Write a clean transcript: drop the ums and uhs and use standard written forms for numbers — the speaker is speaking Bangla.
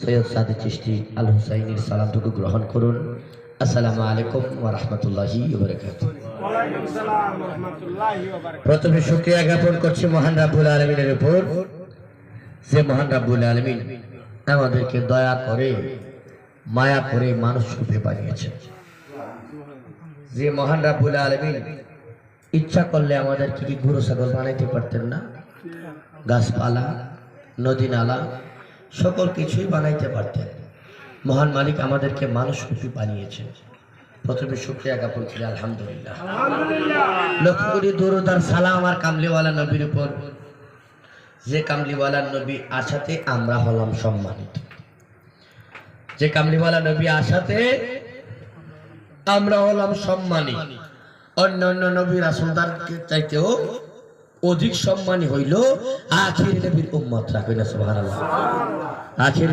সৈয়দ সাদেক চিশতি আল হুসাইনের সালামটুকু গ্রহণ করুন। আসসালামু আলাইকুম ওয়া রাহমাতুল্লাহি ওয়া বারাকাতুহু। ওয়ালাইকুম আসসালাম ওয়া রাহমাতুল্লাহি ওয়া বারাকাতুহু। প্রথমে শুকরিয়া জ্ঞাপন করছি মহান রাব্বুল আলামিনের উপর, যে মহান রাব্বুল আলামিন আমাদেরকে দয়া করে মায়া করে মানুষ রূপে বানিয়েছেন। যে মহান রাব্বুল আলামিন ইচ্ছা করলে আমাদেরকে কি গরু ছাগল বানাইতে পারতেন না? গাছপালা, নদী নালা সকল কিছুই বানাইতে পারতেন। মহান মালিক আমাদেরকে মানুষ রূপে বানিয়েছেন। প্রথমে শুকরিয়া জ্ঞাপন করি আলহামদুলিল্লাহ। লক্ষ কোটি দরুদ আর সালাম আর কামলিওয়ালা নবীর উপর, যে কামলিওয়ালা নবী আসাতে আমরা হলাম সম্মানিত, যে কামলিওয়ালা নবী আসাতে আমরা হলাম সম্মানী। অন্য অন্য নবী রাসূলদারকে চাইতেও অধিক সম্মানী হইল আখির নবীর উম্মতরা। কইনা সুবহানাল্লাহ। আখির